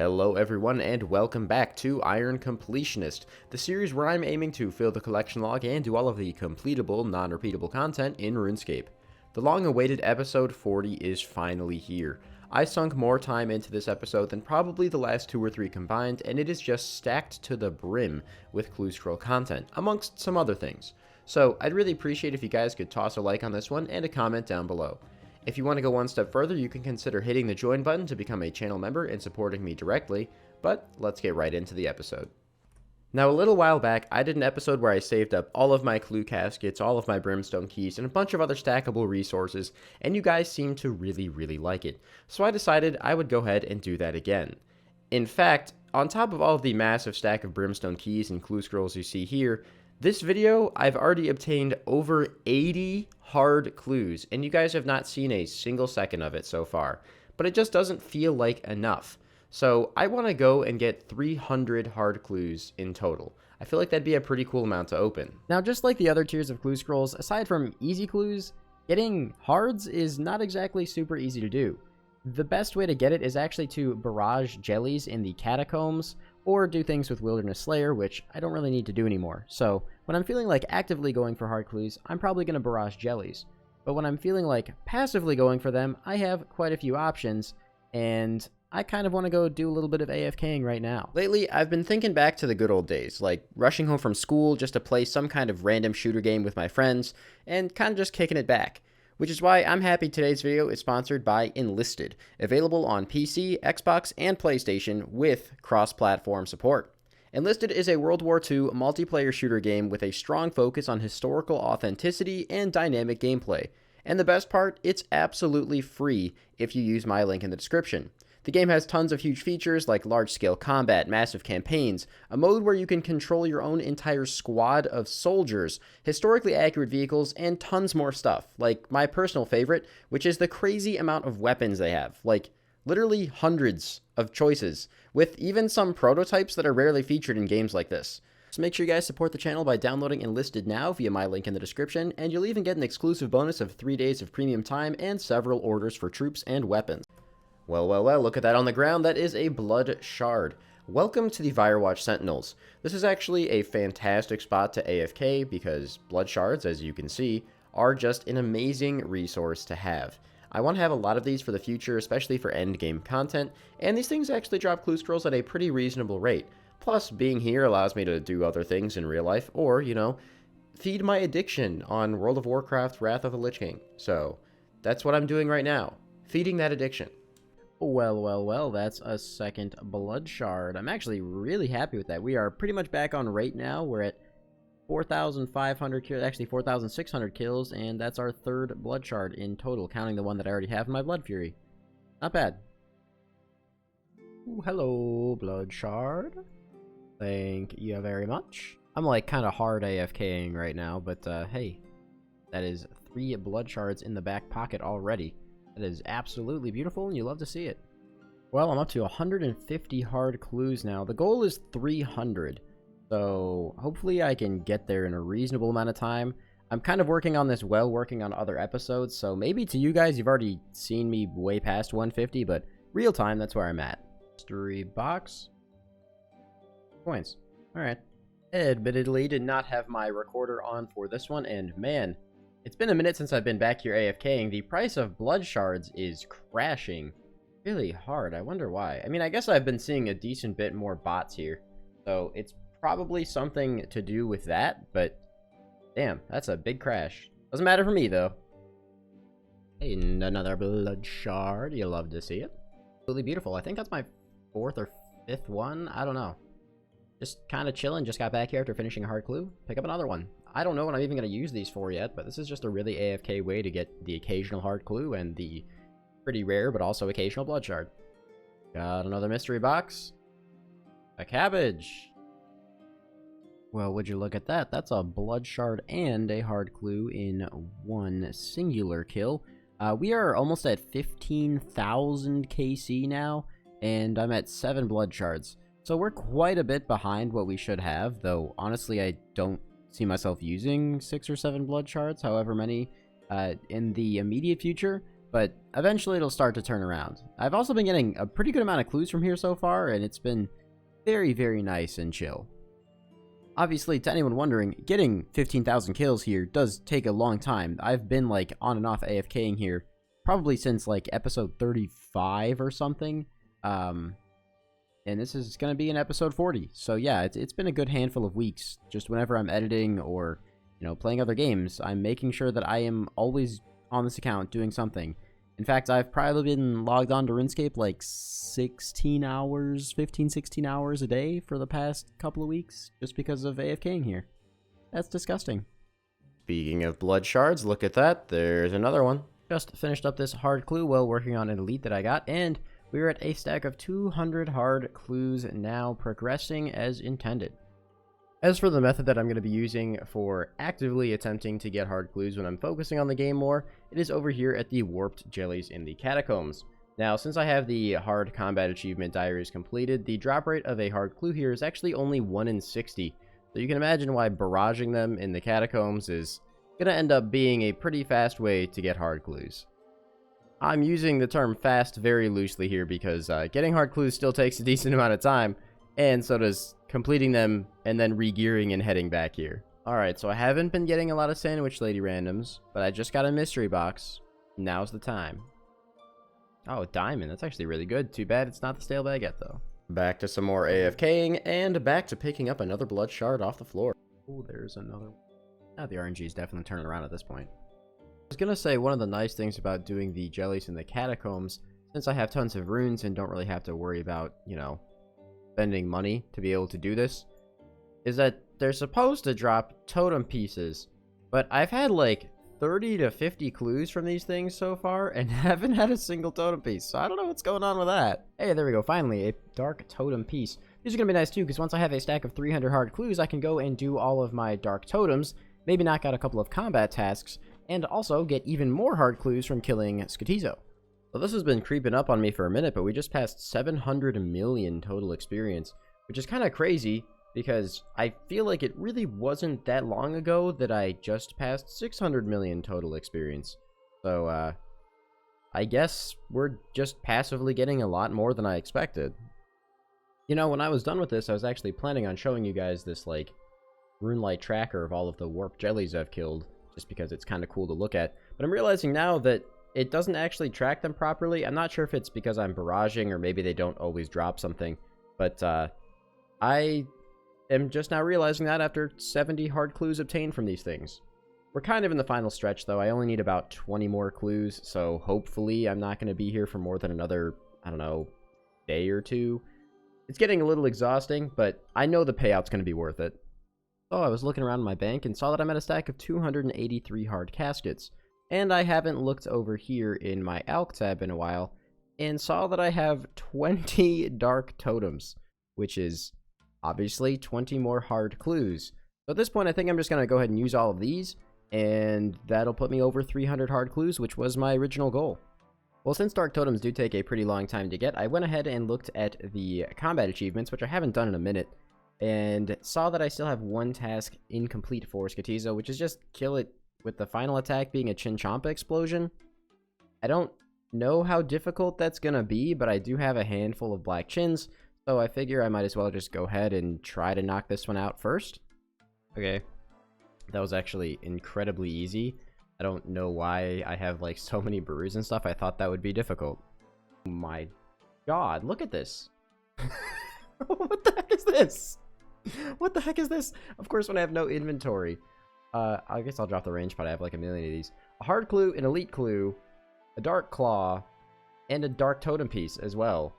Hello everyone and welcome back to Iron Completionist, the series where I'm aiming to fill the collection log and do all of the completable, non-repeatable content in RuneScape. The long-awaited episode 40 is finally here. I sunk more time into this episode than probably the last 2 or 3 combined, and it is just stacked to the brim with clue scroll content, amongst some other things. So I'd really appreciate if you guys could toss a like on this one and a comment down below. If you want to go one step further, you can consider hitting the join button to become a channel member and supporting me directly, but let's get right into the episode. Now, a little while back, I did an episode where I saved up all of my clue caskets, all of my brimstone keys, and a bunch of other stackable resources, and you guys seemed to really like it. So I decided I would go ahead and do that again. In fact, on top of all of the massive stack of brimstone keys and clue scrolls you see here, this video, I've already obtained over 80 hard clues, and you guys have not seen a single second of it so far, but it just doesn't feel like enough. So I want to go and get 300 hard clues in total. I feel like that'd be a pretty cool amount to open. Now, just like the other tiers of clue scrolls, aside from easy clues, getting hards is not exactly super easy to do. The best way to get it is actually to barrage jellies in the catacombs, or do things with Wilderness Slayer, which I don't really need to do anymore. So when I'm feeling like actively going for hard clues, I'm probably going to barrage jellies. But when I'm feeling like passively going for them, I have quite a few options, and I kind of want to go do a little bit of AFKing right now. Lately, I've been thinking back to the good old days, like rushing home from school just to play some kind of random shooter game with my friends, and kind of just kicking it back. Which is why I'm happy today's video is sponsored by Enlisted, available on PC, Xbox, and PlayStation with cross-platform support. Enlisted is a World War II multiplayer shooter game with a strong focus on historical authenticity and dynamic gameplay. And the best part, it's absolutely free if you use my link in the description. The game has tons of huge features like large-scale combat, massive campaigns, a mode where you can control your own entire squad of soldiers, historically accurate vehicles, and tons more stuff, like my personal favorite, which is the crazy amount of weapons they have, like literally hundreds of choices, with even some prototypes that are rarely featured in games like this. So make sure you guys support the channel by downloading Enlisted now via my link in the description, and you'll even get an exclusive bonus of 3 days of premium time and several orders for troops and weapons. Well, look at that on the ground. That is a blood shard. Welcome to the Firewatch Sentinels. This is actually a fantastic spot to AFK because blood shards, as you can see, are just an amazing resource to have. I want to have a lot of these for the future, especially for endgame content, and these things actually drop clue scrolls at a pretty reasonable rate. Plus, being here allows me to do other things in real life, or, you know, feed my addiction on World of Warcraft Wrath of the Lich King. So, that's what I'm doing right now, feeding that addiction. Well, that's a second blood shard. I'm actually really happy with that. We are pretty much back on rate now. We're at 4,500 kills, actually 4,600 kills, and that's our 3rd blood shard in total, counting the one that I already have in my Blood Fury. Not bad. Ooh, hello, blood shard. Thank you very much. I'm like kind of hard AFKing right now, but hey, that is 3 blood shards in the back pocket already. That is absolutely beautiful, and you love to see it. Well, I'm up to 150 hard clues now. The goal is 300, so hopefully I can get there in a reasonable amount of time. I'm kind of working on this while working on other episodes, so maybe to you guys, you've already seen me way past 150, but real time, that's where I'm at. Mystery box. Points. Alright. Admittedly, did not have my recorder on for this one, and man, it's been a minute since I've been back here AFKing. The price of blood shards is crashing really hard. I wonder why. I mean, I guess I've been seeing a decent bit more bots here, so it's probably something to do with that, but damn, that's a big crash. Doesn't matter for me, though. Hey, another blood shard. You love to see it. Absolutely beautiful. I think that's my 4th or 5th one. I don't know. Just kind of chilling. Just got back here after finishing a hard clue. Pick up another one. I don't know what I'm even going to use these for yet, but this is just a really AFK way to get the occasional hard clue and the pretty rare but also occasional blood shard. Got another mystery box. A cabbage. Well, would you look at that? That's a blood shard and a hard clue in one singular kill. We are almost at 15,000 KC now, and I'm at 7 blood shards. So we're quite a bit behind what we should have, though honestly I don't see myself using 6 or 7 blood shards, however many, in the immediate future. but eventually it'll start to turn around. I've also been getting a pretty good amount of clues from here so far, and it's been very, very nice and chill. Obviously, to anyone wondering, getting 15,000 kills here does take a long time. I've been, like, on and off AFKing here probably since, like, episode 35 or something. And this is going to be in episode 40. So, yeah, it's been a good handful of weeks. Just whenever I'm editing or, you know, playing other games, I'm making sure that I am always on this account doing something. In fact, I've probably been logged on to RuneScape like 16 hours, 15, 16 hours a day for the past couple of weeks just because of AFKing here. That's disgusting. Speaking of blood shards, look at that. There's another one. Just finished up this hard clue while working on an elite that I got, and we're at a stack of 200 hard clues now, progressing as intended. As for the method that I'm going to be using for actively attempting to get hard clues when I'm focusing on the game more, it is over here at the Warped Jellies in the Catacombs. Now, since I have the hard combat achievement diaries completed, the drop rate of a hard clue here is actually only 1 in 60. So you can imagine why barraging them in the Catacombs is going to end up being a pretty fast way to get hard clues. I'm using the term fast very loosely here because getting hard clues still takes a decent amount of time, and so does completing them and then re-gearing and heading back here. Alright, so I haven't been getting a lot of Sandwich Lady randoms, but I just got a mystery box. Now's the time. Oh, a diamond. That's actually really good. Too bad it's not the stale baguette, though. Back to some more AFKing, and back to picking up another blood shard off the floor. Oh, there's another one. Now the RNG is definitely turning around at this point. I was gonna say, one of the nice things about doing the jellies in the Catacombs, since I have tons of runes and don't really have to worry about, you know, spending money to be able to do this, is that they're supposed to drop totem pieces, but I've had like 30 to 50 clues from these things so far and haven't had a single totem piece, so I don't know what's going on with that. Hey, there we go, finally, a dark totem piece. These are gonna be nice too, because once I have a stack of 300 hard clues, I can go and do all of my dark totems, maybe knock out a couple of combat tasks, and also get even more hard clues from killing Skotizo. So this has been creeping up on me for a minute, but we just passed 700 million total experience, which is kind of crazy because I feel like it really wasn't that long ago that I just passed 600 million total experience. So, I guess we're just passively getting a lot more than I expected. You know, when I was done with this, I was actually planning on showing you guys this, like, RuneLite tracker of all of the warp jellies I've killed, just because it's kind of cool to look at. But I'm realizing now that it doesn't actually track them properly. I'm not sure if it's because I'm barraging or maybe they don't always drop something. But I am just now realizing that after 70 hard clues obtained from these things. We're kind of in the final stretch, though. I only need about 20 more clues, so hopefully I'm not going to be here for more than another, I don't know, day or two. It's getting a little exhausting, but I know the payout's going to be worth it. So I was looking around my bank and saw that I'm at a stack of 283 hard caskets. And I haven't looked over here in my Alk tab in a while, and saw that I have 20 dark totems, which is obviously 20 more hard clues. So at this point, I think I'm just going to go ahead and use all of these, and that'll put me over 300 hard clues, which was my original goal. Well, since dark totems do take a pretty long time to get, I went ahead and looked at the combat achievements, which I haven't done in a minute, and saw that I still have one task incomplete for Skotizo, which is just kill it with the final attack being a Chinchompa explosion. I don't know how difficult that's gonna be, but I do have a handful of black chins, so I figure I might as well just go ahead and try to knock this one out first. Okay, that was actually incredibly easy. I don't know why I have like so many brews and stuff. I thought that would be difficult. Oh my god, look at this. What the heck is this? What the heck is this? Of course, when I have no inventory. I guess I'll drop the range pod. I have like a million of these. A hard clue, an elite clue, a dark claw, and a dark totem piece as well.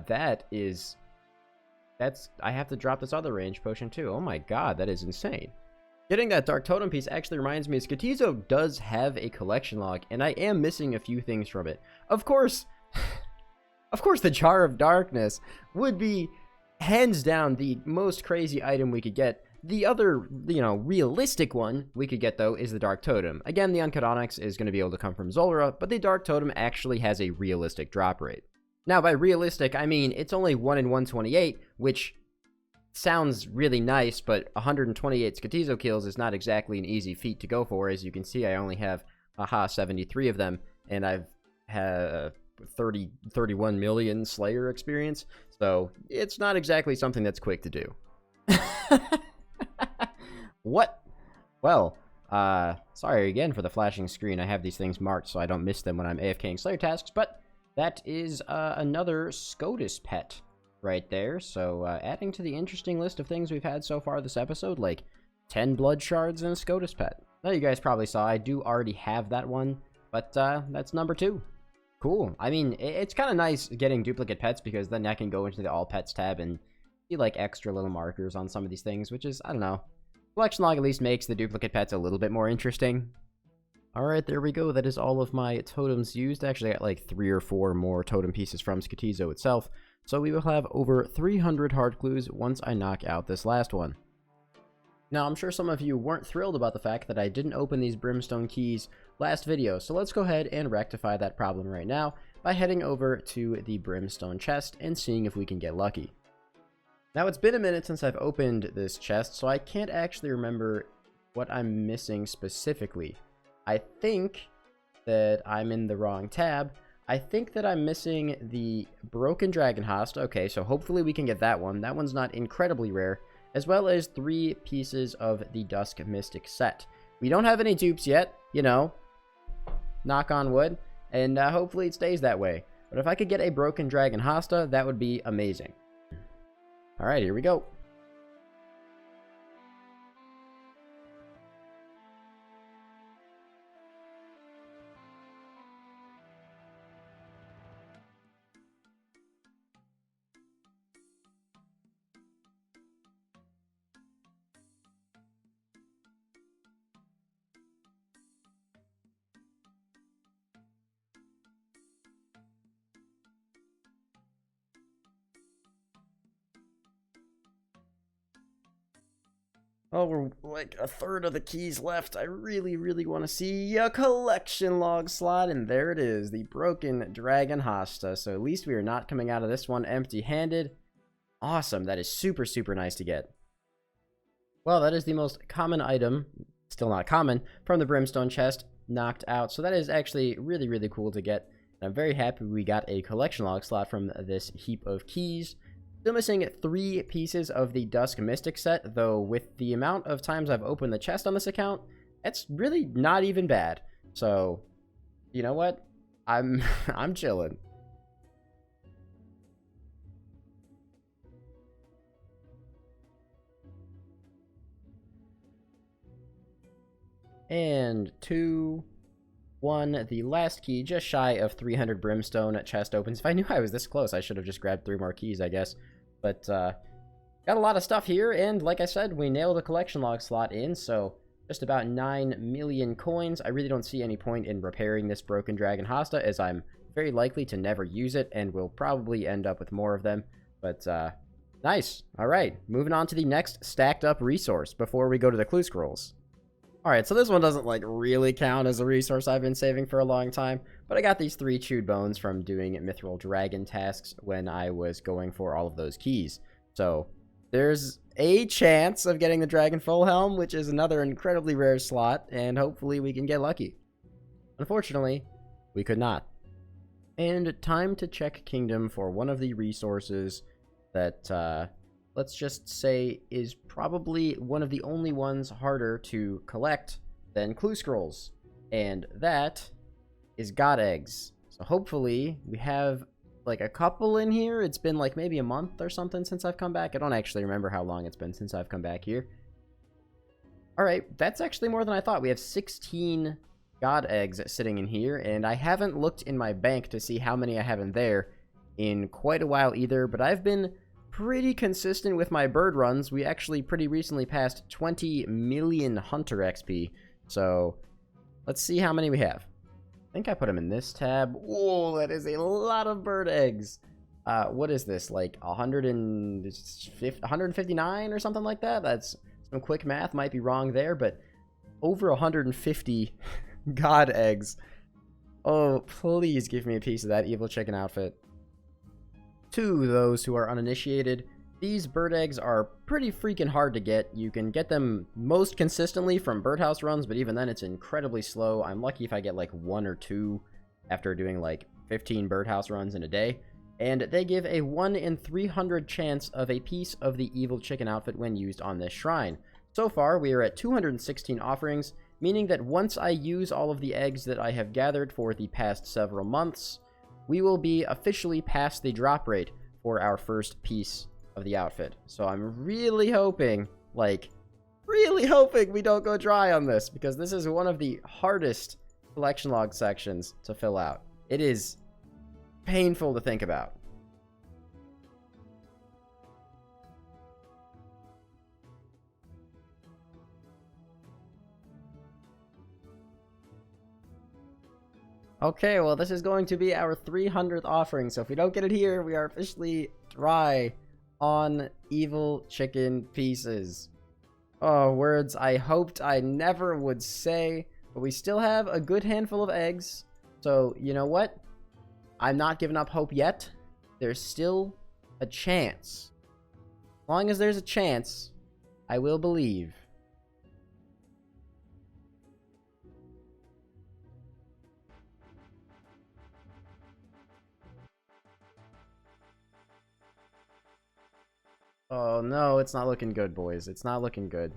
That's... I have to drop this other range potion too. Oh my god, that is insane. Getting that dark totem piece actually reminds me, Skotizo does have a collection log, and I am missing a few things from it. Of course, the Jar of Darkness would be hands down the most crazy item we could get. The other, you know, realistic one we could get, though, is the Dark Totem. Again, the Uncut Onyx is going to be able to come from Zulrah, but the Dark Totem actually has a realistic drop rate. Now, by realistic, I mean it's only 1 in 128, which sounds really nice, but 128 Skotizo kills is not exactly an easy feat to go for. As you can see, I only have, 73 of them, and I've 31 million Slayer experience, so it's not exactly something that's quick to do. What? Well, sorry again for the flashing screen. I have these things marked so I don't miss them when I'm AFKing Slayer tasks, but that is another Skotizo pet right there. So adding to the interesting list of things we've had so far this episode, like 10 blood shards and a Skotizo pet. Now you guys probably saw I do already have that one, but that's number 2. Cool. I mean, it's kind of nice getting duplicate pets because then I can go into the all pets tab and see like extra little markers on some of these things, which is, I don't know. Collection log at least makes the duplicate pets a little bit more interesting. Alright, there we go. That is all of my totems used. Actually, I got like 3 or 4 more totem pieces from Skotizo itself. So we will have over 300 hard clues once I knock out this last one. Now, I'm sure some of you weren't thrilled about the fact that I didn't open these Brimstone keys last video. So let's go ahead and rectify that problem right now by heading over to the Brimstone chest and seeing if we can get lucky. Now, it's been a minute since I've opened this chest, so I can't actually remember what I'm missing specifically. I think that I'm in the wrong tab. I think that I'm missing the Broken Dragon Host. Okay, so hopefully we can get that one. That one's not incredibly rare, as well as 3 pieces of the Dusk Mystic set. We don't have any dupes yet, you know, knock on wood, and hopefully it stays that way. But if I could get a Broken Dragon Hosta, that would be amazing. Alright, here we go. Oh, we're like a third of the keys left. I really want to see a collection log slot, and there it is, the Broken Dragon Hosta. So at least we are not coming out of this one empty-handed. Awesome, that is super nice to get. Well, that is the most common item, still not common, from the Brimstone chest knocked out. So that is actually really cool to get. And I'm very happy we got a collection log slot from this heap of keys. Still missing 3 pieces of the Dusk Mystic set, though with the amount of times I've opened the chest on this account, that's really not even bad. So, you know what? I'm chilling. And 2, 1, the last key, just shy of 300 Brimstone chest opens. If I knew I was this close, I should have just grabbed 3 more keys, I guess. But, got a lot of stuff here, and like I said, we nailed a collection log slot in, so just about 9 million coins. I really don't see any point in repairing this Broken Dragon Hosta, as I'm very likely to never use it, and will probably end up with more of them. But, nice. Alright, moving on to the next stacked up resource before we go to the clue scrolls. Alright, so this one doesn't, like, really count as a resource I've been saving for a long time, but I got these 3 chewed bones from doing Mithril Dragon tasks when I was going for all of those keys. So, there's a chance of getting the Dragon Full Helm, which is another incredibly rare slot, and hopefully we can get lucky. Unfortunately, we could not. And time to check Kingdom for one of the resources that, let's just say, is probably one of the only ones harder to collect than clue scrolls. And that is God Eggs. So hopefully we have like a couple in here. It's been like maybe a month or something since I've come back. I don't actually remember how long it's been since I've come back here. Alright, that's actually more than I thought. We have 16 God Eggs sitting in here, and I haven't looked in my bank to see how many I have in there in quite a while either, but I've been pretty consistent with my bird runs. We actually pretty recently passed 20 million Hunter XP, so let's see how many we have. I think I put them in this tab. Whoa, that is a lot of bird eggs. What is this, like 159 or something like that? That's some quick math, might be wrong there, but over 150 God eggs. Oh, please give me a piece of that evil chicken outfit. To those who are uninitiated, these bird eggs are pretty freaking hard to get. You can get them most consistently from birdhouse runs, but even then it's incredibly slow. I'm lucky if I get like 1 or 2 after doing like 15 birdhouse runs in a day. And they give a 1 in 300 chance of a piece of the evil chicken outfit when used on this shrine. So far, we are at 216 offerings, meaning that once I use all of the eggs that I have gathered for the past several months, we will be officially past the drop rate for our first piece of the outfit. So I'm really hoping, we don't go dry on this, because this is one of the hardest collection log sections to fill out. It is painful to think about. Okay, well, this is going to be our 300th offering, so if we don't get it here, we are officially dry on evil chicken pieces. Oh, words I hoped I never would say, but we still have a good handful of eggs, so you know what? I'm not giving up hope yet. There's still a chance. As long as there's a chance, I will believe. Oh no, it's not looking good, boys. It's not looking good.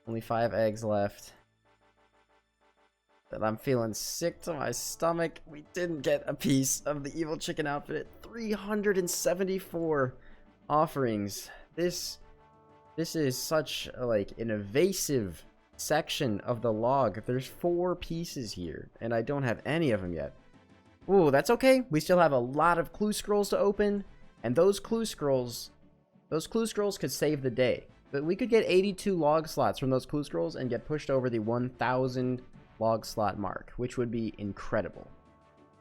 Only 5 eggs left. But I'm feeling sick to my stomach. We didn't get a piece of the evil chicken outfit at 374 offerings. This is such like an evasive section of the log. There's 4 pieces here, and I don't have any of them yet. Ooh, that's okay. We still have a lot of clue scrolls to open, and those clue scrolls could save the day. But we could get 82 log slots from those clue scrolls and get pushed over the 1,000 log slot mark, which would be incredible.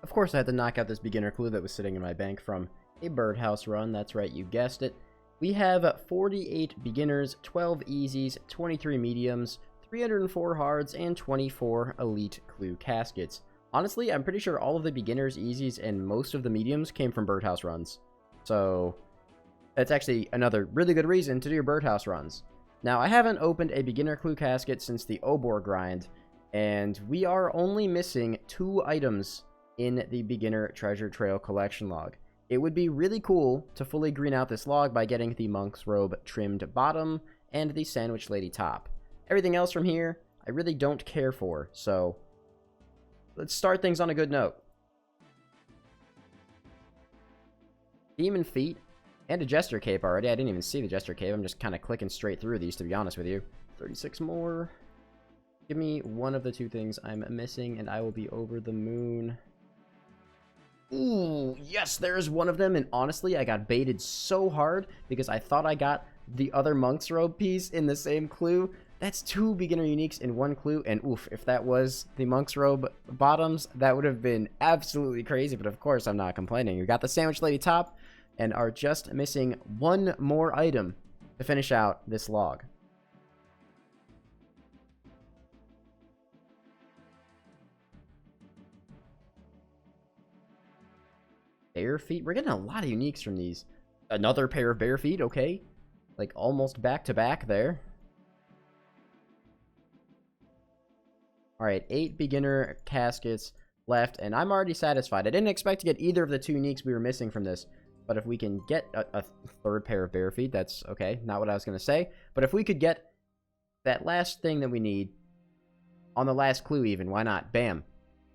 Of course, I had to knock out this beginner clue that was sitting in my bank from a birdhouse run. That's right, you guessed it. We have 48 beginners, 12 easies, 23 mediums, 304 hards, and 24 elite clue caskets. Honestly, I'm pretty sure all of the beginners, easies, and most of the mediums came from birdhouse runs. So that's actually another really good reason to do your birdhouse runs. Now, I haven't opened a beginner clue casket since the Obor grind, and we are only missing 2 items in the beginner treasure trail collection log. It would be really cool to fully green out this log by getting the monk's robe trimmed bottom and the sandwich lady top. Everything else from here, I really don't care for, so let's start things on a good note. Demon feet and a jester cape already. I didn't even see the jester cape. I'm just kind of clicking straight through these, to be honest with you. 36 more. Give me one of the 2 things I'm missing, and I will be over the moon. Ooh, yes, there's one of them, and honestly, I got baited so hard because I thought I got the other monk's robe piece in the same clue. That's 2 beginner uniques in 1 clue, and oof, if that was the monk's robe bottoms, that would have been absolutely crazy, but of course, I'm not complaining. We got the sandwich lady top, and are just missing 1 more item to finish out this log. Bare feet? We're getting a lot of uniques from these. Another pair of bare feet, okay. Like, almost back-to-back there. Alright, 8 beginner caskets left, and I'm already satisfied. I didn't expect to get either of the 2 uniques we were missing from this, but if we can get a 3rd pair of bare feet, that's okay. Not what I was going to say. But if we could get that last thing that we need on the last clue even, why not? Bam.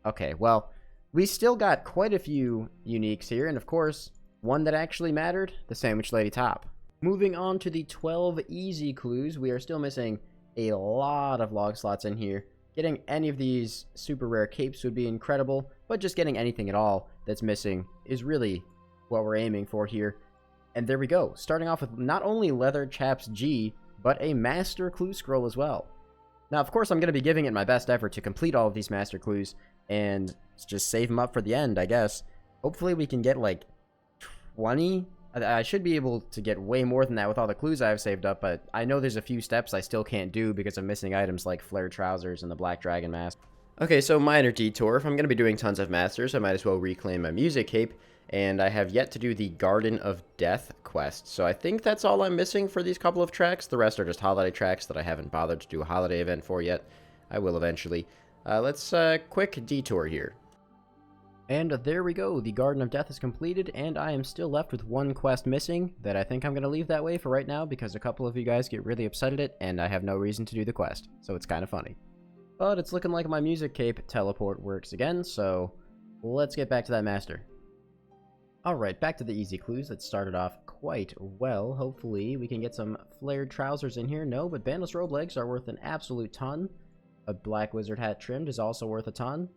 Okay, well, we still got quite a few uniques here, and of course, one that actually mattered, the sandwich lady top. Moving on to the 12 easy clues, we are still missing a lot of log slots in here. Getting any of these super rare capes would be incredible, but just getting anything at all that's missing is really what we're aiming for here. And there we go, starting off with not only Leather Chaps G, but a Master Clue Scroll as well. Now, of course, I'm going to be giving it my best effort to complete all of these Master Clues, and just save them up for the end, I guess. Hopefully we can get, like, 20? I should be able to get way more than that with all the clues I've saved up, but I know there's a few steps I still can't do because I'm missing items like Flare Trousers and the Black Dragon Mask. Okay, so minor detour. If I'm going to be doing tons of Masters, I might as well reclaim my music cape, and I have yet to do the Garden of Death quest, so I think that's all I'm missing for these couple of tracks. The rest are just holiday tracks that I haven't bothered to do a holiday event for yet. I will eventually. Let's quick detour here. And there we go, the Garden of Death is completed, and I am still left with one quest missing that I think I'm going to leave that way for right now because a couple of you guys get really upset at it, and I have no reason to do the quest, so it's kind of funny. But it's looking like my music cape teleport works again, so let's get back to that master. Alright, back to the easy clues that started off quite well. Hopefully we can get some flared trousers in here. No, but bandless robe legs are worth an absolute ton. A black wizard hat trimmed is also worth a ton.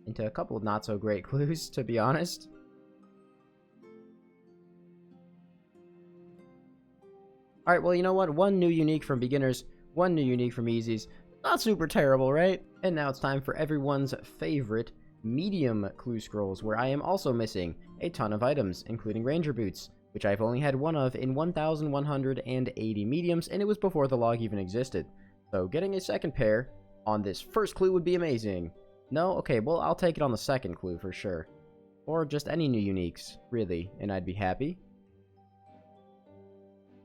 Into a couple of not-so-great clues, to be honest. Alright, well, you know what? One new unique from beginners, one new unique from easies. Not super terrible, right? And now it's time for everyone's favorite medium clue scrolls, where I am also missing a ton of items, including ranger boots, which I've only had one of in 1,180 mediums, and it was before the log even existed. So getting a second pair on this first clue would be amazing. No? Okay, well, I'll take it on the second clue for sure. Or just any new uniques, really, and I'd be happy.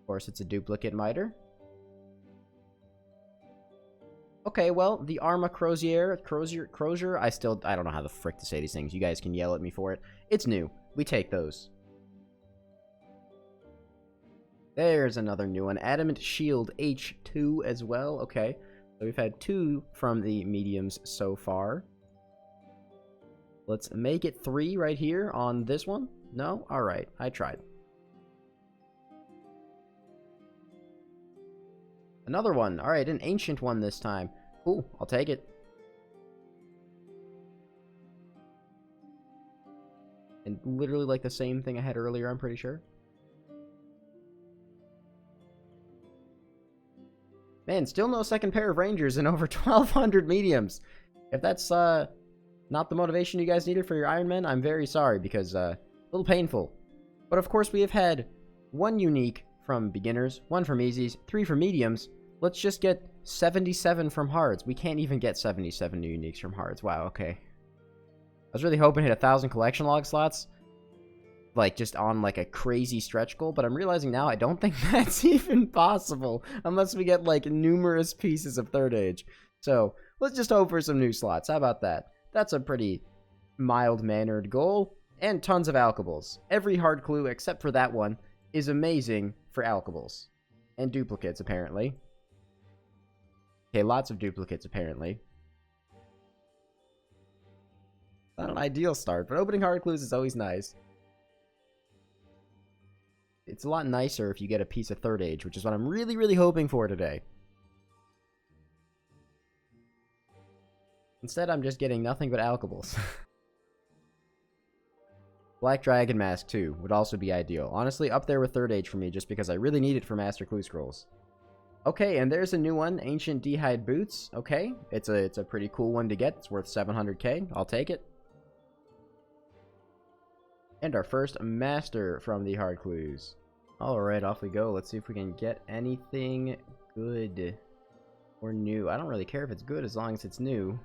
Of course, it's a duplicate miter. Okay, well, the Arma Crozier, I don't know how the frick to say these things. You guys can yell at me for it. It's new. We take those. There's another new one. Adamant Shield H2 as well. Okay, so we've had 2 from the mediums so far. Let's make it 3 right here on this one. No? Alright, I tried. Another one. Alright, an ancient one this time. Cool, I'll take it. And literally like the same thing I had earlier, I'm pretty sure. Man, still no second pair of rangers in over 1,200 mediums. If that's not the motivation you guys needed for your Iron Men, I'm very sorry, because a little painful. But of course we have had 1 unique from beginners, 1 from easies, 3 from mediums. Let's just get 77 from hards. We can't even get 77 new uniques from hards. Wow, okay. I was really hoping to hit 1,000 collection log slots, like just on like a crazy stretch goal, but I'm realizing now I don't think that's even possible unless we get like numerous pieces of Third Age. So let's just hope for some new slots. How about that? That's a pretty mild-mannered goal. And tons of alkables. Every hard clue except for that one is amazing for alkables. And duplicates, apparently. Okay, lots of duplicates, apparently. Not an ideal start, but opening hard clues is always nice. It's a lot nicer if you get a piece of Third Age, which is what I'm really, really hoping for today. Instead, I'm just getting nothing but alkables. Black Dragon Mask, too, would also be ideal. Honestly, up there with Third Age for me, just because I really need it for Master Clue Scrolls. Okay, and there's a new one, Ancient D'hide Boots. Okay, it's a pretty cool one to get. It's worth 700k. I'll take it. And our first Master from the hard clues. Alright, off we go. Let's see if we can get anything good or new. I don't really care if it's good as long as it's new.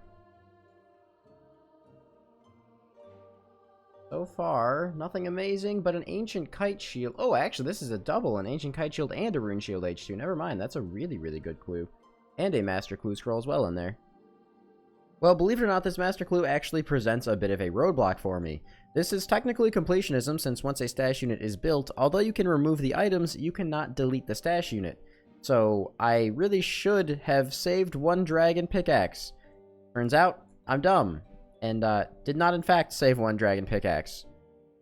So far, nothing amazing, but an Ancient Kite Shield. Oh, actually, this is a double. An Ancient Kite Shield and a Rune Shield H2. Never mind, that's a really, really good clue. And a Master Clue Scroll as well in there. Well, believe it or not, this Master Clue actually presents a bit of a roadblock for me. This is technically completionism, since once a stash unit is built, although you can remove the items, you cannot delete the stash unit. So, I really should have saved 1 Dragon Pickaxe. Turns out, I'm dumb. And did not in fact save 1 Dragon Pickaxe.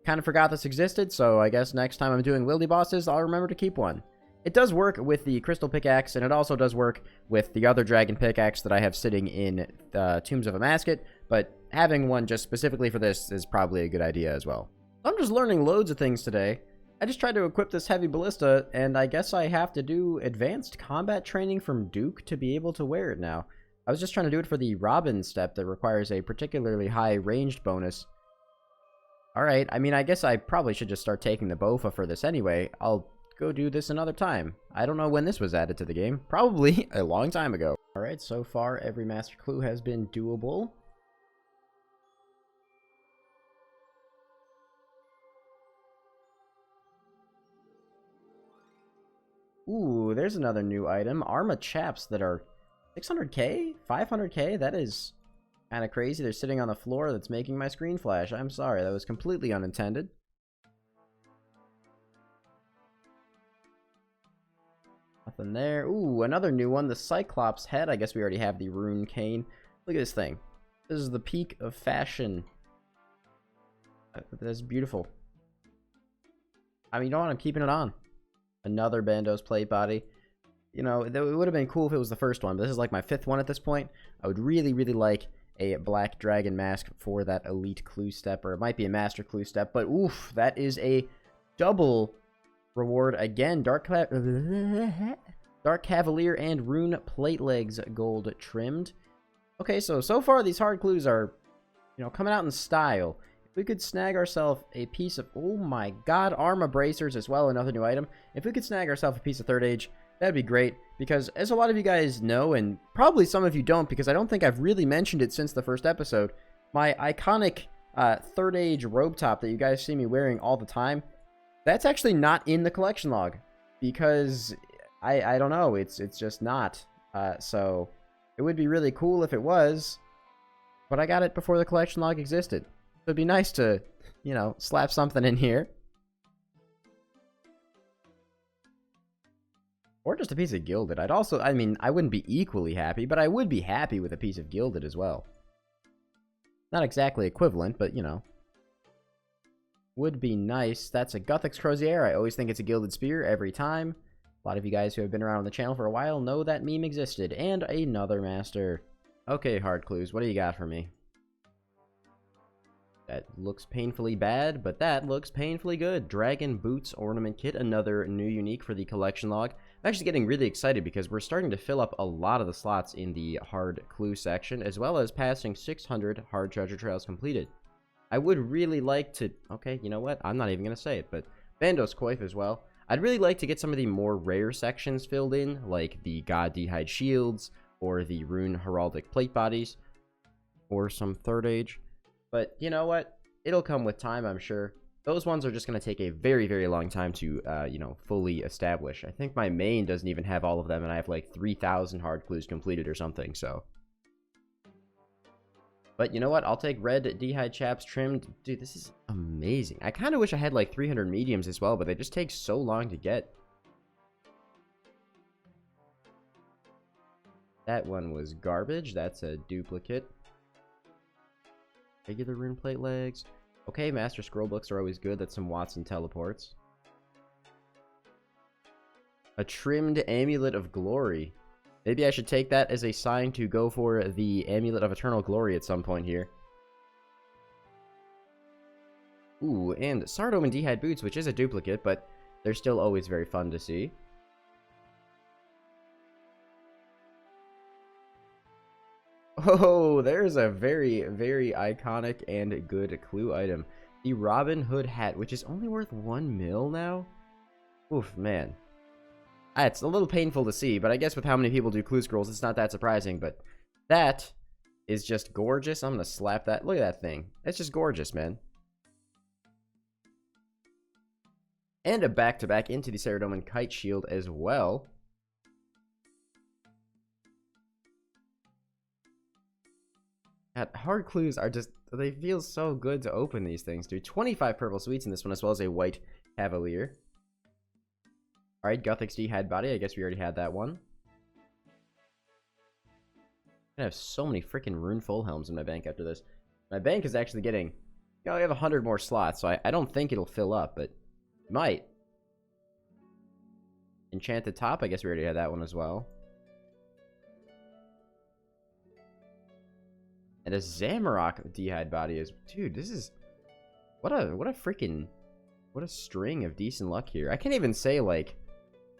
Kind of forgot this existed, so I guess next time I'm doing wildy bosses, I'll remember to keep one. It does work with the Crystal Pickaxe, and it also does work with the other Dragon Pickaxe that I have sitting in the Tombs of a Masket, but having one just specifically for this is probably a good idea as well. I'm just learning loads of things today. I just tried to equip this heavy ballista, and I guess I have to do advanced combat training from Duke to be able to wear it now. I was just trying to do it for the Robin step that requires a particularly high ranged bonus. Alright, I mean, I guess I probably should just start taking the Bofa for this anyway. I'll go do this another time. I don't know when this was added to the game. Probably a long time ago. Alright, so far every Master Clue has been doable. Ooh, there's another new item. Arma Chaps that are 600k? 500k? That is kind of crazy. They're sitting on the floor. That's making my screen flash. I'm sorry. That was completely unintended. Nothing there. Ooh, another new one. The Cyclops head. I guess we already have the rune cane. Look at this thing. This is the peak of fashion. That's beautiful. I mean, you know what? I'm keeping it on. Another Bandos plate body. You know, it would have been cool if it was the first one, but this is like my 5th one at this point. I would really, really like a black dragon mask for that elite clue step, or it might be a master clue step, but oof, that is a double reward again. Dark Cavalier and Rune Plate Legs gold trimmed. Okay, so far these hard clues are, you know, coming out in style. If we could snag ourselves a piece of, oh my god, Arma Bracers as well, another new item. If we could snag ourselves a piece of 3rd Age, that'd be great, because as a lot of you guys know, and probably some of you don't, because I don't think I've really mentioned it since the first episode, my iconic 3rd Age robe top that you guys see me wearing all the time, that's actually not in the collection log, because I don't know, it's just not. So it would be really cool if it was, but I got it before the collection log existed. So it'd be nice to, you know, slap something in here. Or just a piece of gilded. I'd also, I mean, I wouldn't be equally happy, but I would be happy with a piece of gilded as well. Not exactly equivalent, but, you know. Would be nice. That's a Guthix Crozier. I always think it's a gilded spear every time. A lot of you guys who have been around on the channel for a while know that meme existed. And another master. Okay, hard clues. What do you got for me? That looks painfully bad, but that looks painfully good. Dragon Boots Ornament Kit, another new unique for the collection log. I'm actually getting really excited because we're starting to fill up a lot of the slots in the hard clue section, as well as passing 600 hard treasure trails completed. I would really like to... Okay, you know what? I'm not even going to say it, but Bandos Coif as well. I'd really like to get some of the more rare sections filled in, like the God D'hide Shields, or the Rune Heraldic Plate Bodies, or some 3rd Age. But you know what? It'll come with time, I'm sure. Those ones are just going to take a very, very long time to, you know, fully establish. I think my main doesn't even have all of them, and I have like 3,000 hard clues completed or something, so. But you know what? I'll take red D'hide chaps trimmed. Dude, this is amazing. I kind of wish I had like 300 mediums as well, but they just take so long to get. That one was garbage. That's a duplicate. Regular rune plate legs. Okay, Master Scroll books are always good. That's some Watson teleports. A trimmed Amulet of Glory. Maybe I should take that as a sign to go for the Amulet of Eternal Glory at some point here. Ooh, and Sardome and D'hide Boots, which is a duplicate, but they're still always very fun to see. Oh, there's a very, very iconic and good clue item. The Robin Hood hat, which is only worth 1 mil now? Oof, man. It's a little painful to see, but I guess with how many people do clue scrolls, it's not that surprising, but that is just gorgeous. I'm gonna slap that. Look at that thing. It's just gorgeous, man. And a back-to-back into the Saradomin Kite Shield as well. Hard clues are just, they feel so good to open these things, dude. 25 purple sweets in this one, as well as a white Cavalier. Alright, Guthix D'hide Body. I guess we already had that one. I have so many freaking rune full helms in my bank after this. My bank is actually getting, you know, I have 100 more slots, so I don't think it'll fill up, but it might. Enchanted Top. I guess we already had that one as well. And a Zamorak D'hide Body is... Dude, this is... What a string of decent luck here. I can't even say, like...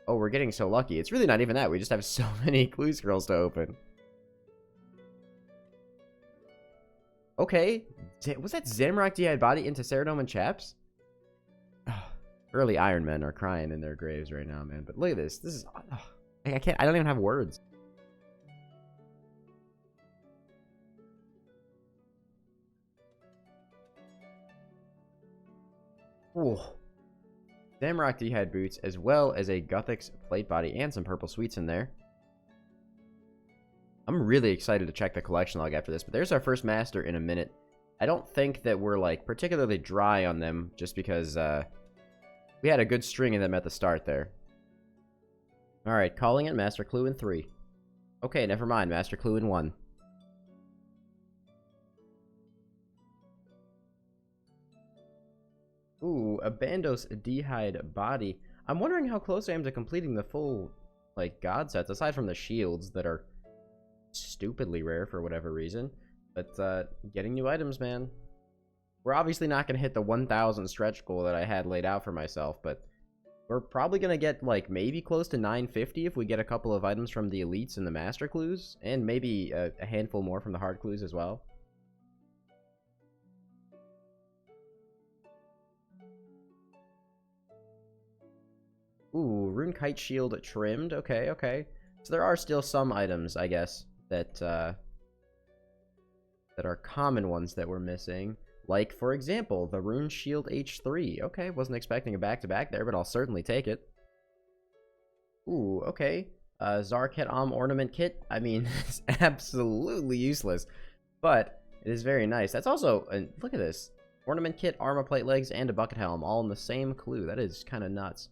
Oh, we're getting so lucky. It's really not even that. We just have so many clue scrolls to open. Okay. Was that Zamorak D'hide Body into Saradomin chaps? Early Iron Men are crying in their graves right now, man. But look at this. This is... I don't even have words. Ooh. Zamorak D'hide Boots, as well as a Guthix Plate Body and some purple sweets in there. I'm really excited to check the collection log after this, but there's our first master in a minute. I don't think that we're, like, particularly dry on them, just because, we had a good string of them at the start there. Alright, calling it Master Clue in 3. Okay, never mind, Master Clue in 1. Ooh, a Bandos D'hide body. I'm wondering how close I am to completing the full, like, god sets, aside from the shields that are stupidly rare for whatever reason. But, getting new items, man. We're obviously not going to hit the 1,000 stretch goal that I had laid out for myself, but we're probably going to get, like, maybe close to 950 if we get a couple of items from the elites and the master clues, and maybe a handful more from the hard clues as well. Ooh, rune kite shield trimmed. Okay, okay. So there are still some items, I guess, that are common ones that we're missing. Like, for example, the rune shield H3. Okay, wasn't expecting a back-to-back there, but I'll certainly take it. Ooh, okay. Zarket ornament kit. I mean, it's absolutely useless, but it is very nice. That's also, look at this. Ornament kit, armor plate legs, and a bucket helm, all in the same clue. That is kind of nuts.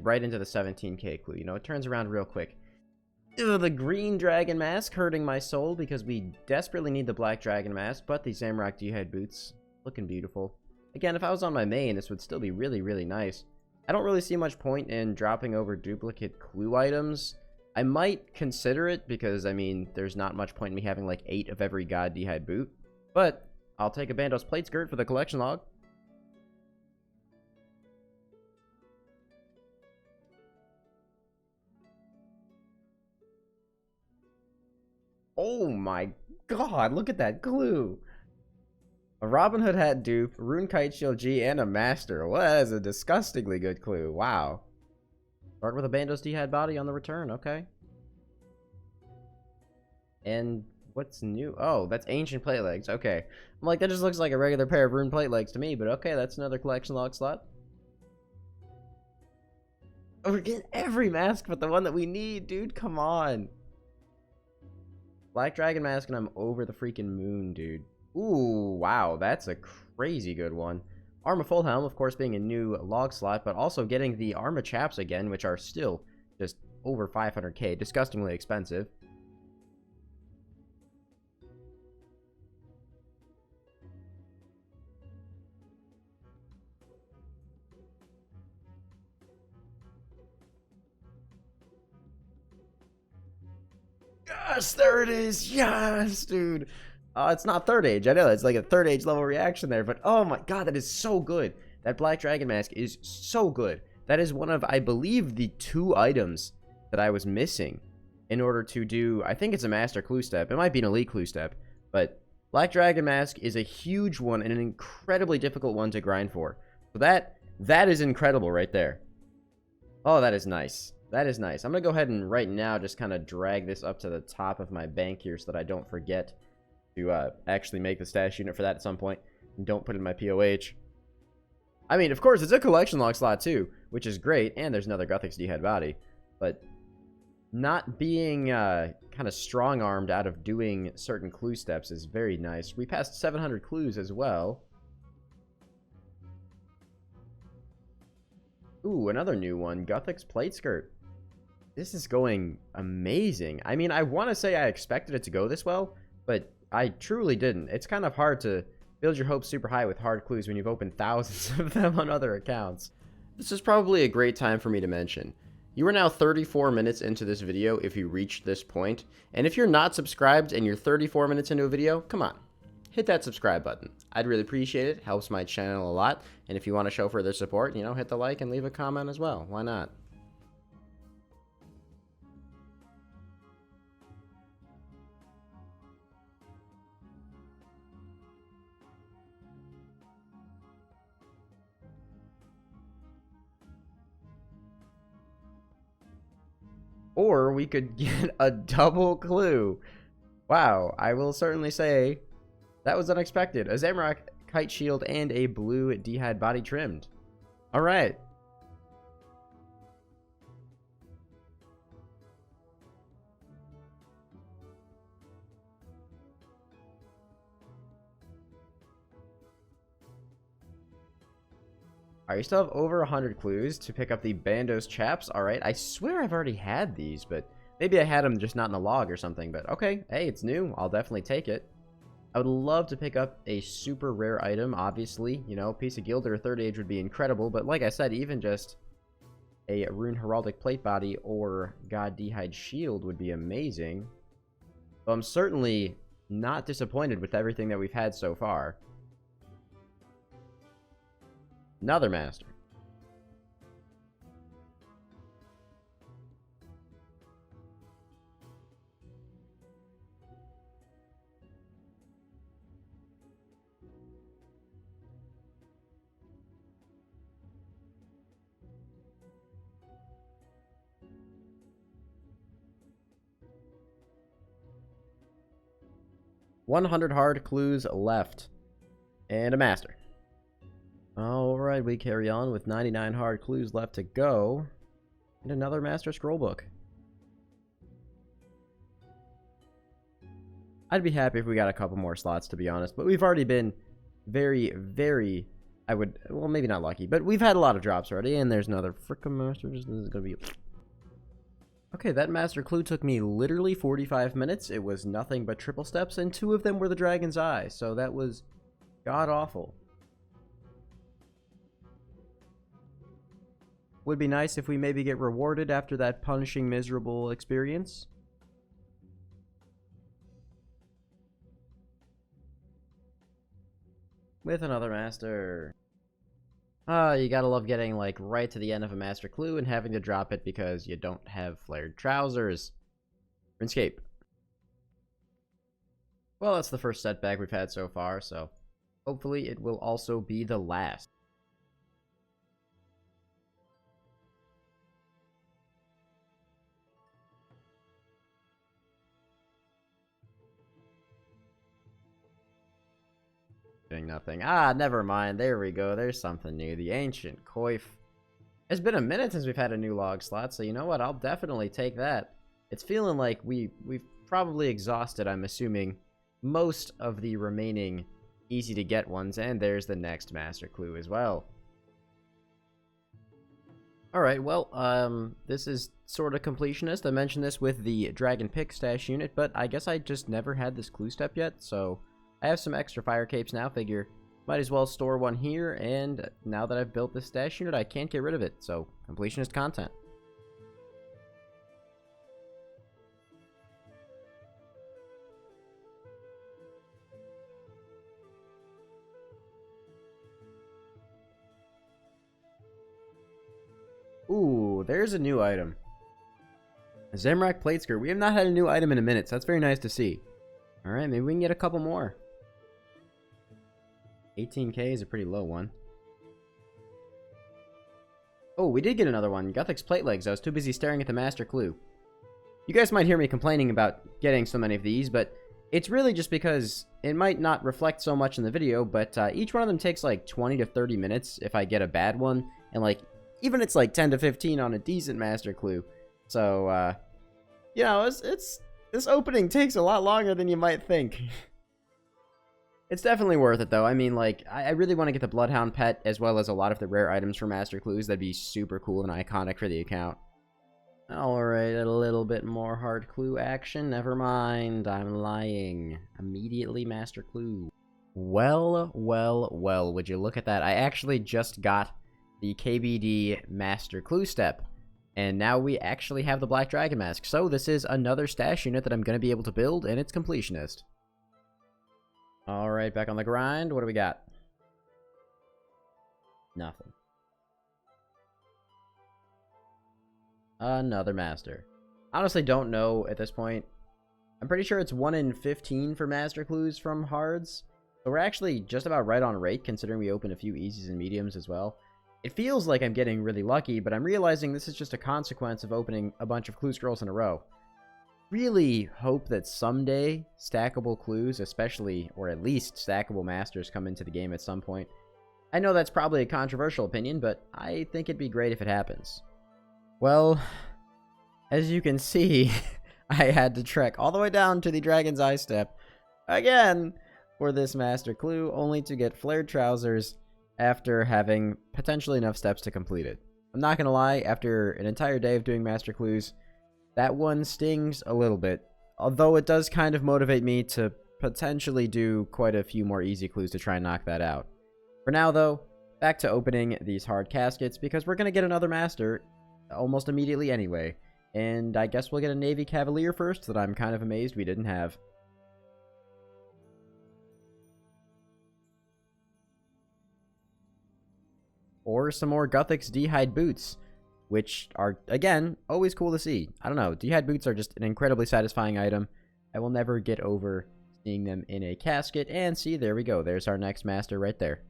Right into the 17k clue. You know, it turns around real quick. Ugh, the green dragon mask hurting my soul because we desperately need the black dragon mask, but the Zamrock D'hide boots looking beautiful. Again, if I was on my main, this would still be really, really nice. I don't really see much point in dropping over duplicate clue items. I might consider it because, I mean, there's not much point in me having like 8 of every god D'hide boot, but I'll take a Bandos plate skirt for the collection log. Oh my god, look at that clue! A Robin Hood hat dupe, rune kite shield G, and a master. Well, that is a disgustingly good clue. Wow. Start with a Bandos D'hide body on the return, okay. And what's new? Oh, that's ancient plate legs, okay. I'm like, that just looks like a regular pair of rune plate legs to me, but okay, that's another collection log slot. Oh, we're getting every mask but the one that we need, dude, come on. Black Dragon Mask, and I'm over the freaking moon, dude. Ooh, wow, that's a crazy good one. Armor Full Helm, of course, being a new log slot, but also getting the Armor Chaps again, which are still just over 500k, disgustingly expensive. Yes, there it is. Yes, dude. It's not third age. I know it's like a third age level reaction there, but oh my god, that is so good. That Black Dragon Mask is so good. That is one of, I believe, the 2 items that I was missing in order to do, I think it's a Master Clue Step. It might be an Elite Clue Step, but Black Dragon Mask is a huge one and an incredibly difficult one to grind for. So that is incredible right there. Oh, that is nice. That is nice. I'm going to go ahead and right now just kind of drag this up to the top of my bank here so that I don't forget to actually make the stash unit for that at some point. And don't put it in my POH. I mean, of course, it's a collection log slot too, which is great. And there's another Guthix D'hide body. But not being kind of strong-armed out of doing certain clue steps is very nice. We passed 700 clues as well. Ooh, another new one. Guthix Plate Skirt. This is going amazing. I mean, I want to say I expected it to go this well, but I truly didn't. It's kind of hard to build your hopes super high with hard clues when you've opened thousands of them on other accounts. This is probably a great time for me to mention. You are now 34 minutes into this video if you reached this point, and if you're not subscribed and you're 34 minutes into a video, come on, hit that subscribe button. I'd really appreciate it. Helps my channel a lot, and if you want to show further support, you know, hit the like and leave a comment as well. Why not? Or we could get a double clue. Wow, I will certainly say that was unexpected. A Zamrock kite shield and a blue D'hide body trimmed. Alright. Alright, you still have over 100 clues to pick up the Bandos Chaps. Alright, I swear I've already had these, but maybe I had them just not in the log or something. But okay, hey, it's new. I'll definitely take it. I would love to pick up a super rare item, obviously. You know, piece of Gilder 3rd Age would be incredible. But like I said, even just a Rune Heraldic Plate Body or God D'hide Shield would be amazing. But I'm certainly not disappointed with everything that we've had so far. Another master. $100 hard clues left. And a master. Alright, we carry on with 99 hard clues left to go. And another master scroll book. I'd be happy if we got a couple more slots, to be honest. But we've already been very, very... well, maybe not lucky. But we've had a lot of drops already. And there's another frickin' master. This is gonna be... Okay, that master clue took me literally 45 minutes. It was nothing but triple steps. And 2 of them were the Dragon's Eye. So that was god-awful. Would be nice if we maybe get rewarded after that punishing, miserable experience. With another master. You gotta love getting, like, right to the end of a master clue and having to drop it because you don't have flared trousers. RuneScape. Well, that's the first setback we've had so far, so hopefully it will also be the last. Doing nothing. Ah, never mind. There we go. There's something new. The Ancient Coif. It's been a minute since we've had a new log slot, so you know what? I'll definitely take that. It's feeling like we've probably exhausted, I'm assuming, most of the remaining easy-to-get ones, and there's the next master clue as well. Alright, well, this is sort of completionist. I mentioned this with the Dragon Pick stash unit, but I guess I just never had this clue step yet, so... I have some extra fire capes now, figure might as well store one here, and now that I've built this stash unit, I can't get rid of it, so completionist content. Ooh, there's a new item. Zemrak Plate Skirt. We have not had a new item in a minute, so that's very nice to see. Alright, maybe we can get a couple more. 18k is a pretty low one. Oh, we did get another one. Guthix Plate Legs. I was too busy staring at the master clue. You guys might hear me complaining about getting so many of these, but it's really just because it might not reflect so much in the video, but each one of them takes like 20 to 30 minutes if I get a bad one, and like, even it's like 10 to 15 on a decent master clue. So, you know, this opening takes a lot longer than you might think. It's definitely worth it, though. I mean, like, I really want to get the Bloodhound pet, as well as a lot of the rare items for Master Clues. That'd be super cool and iconic for the account. Alright, a little bit more hard clue action. Never mind, I'm lying. Immediately Master Clue. Well, well, well, would you look at that. I actually just got the KBD Master Clue step. And now we actually have the Black Dragon Mask. So this is another stash unit that I'm going to be able to build, and it's completionist. Alright, back on the grind. What do we got? Nothing. Another master. Honestly, don't know at this point. I'm pretty sure it's 1 in 15 for master clues from hards. So we're actually just about right on rate, considering we opened a few easies and mediums as well. It feels like I'm getting really lucky, but I'm realizing this is just a consequence of opening a bunch of clue scrolls in a row. Really hope that someday stackable clues, especially, or at least stackable masters, come into the game at some point. I know that's probably a controversial opinion, but I think it'd be great if it happens. Well, as you can see, I had to trek all the way down to the Dragon's Eye step again for this master clue, only to get flared trousers after having potentially enough steps to complete it. I'm not gonna lie, after an entire day of doing Master Clues, that one stings a little bit. Although it does kind of motivate me to potentially do quite a few more easy clues to try and knock that out. For now, though, back to opening these hard caskets, because we're gonna get another Master almost immediately anyway. And I guess we'll get a Navy Cavalier first that I'm kind of amazed we didn't have. Or some more Guthix D'hide boots, which are, again, always cool to see. I don't know, D'hide boots are just an incredibly satisfying item. I will never get over seeing them in a casket. And see, there we go. There's our next Master right there.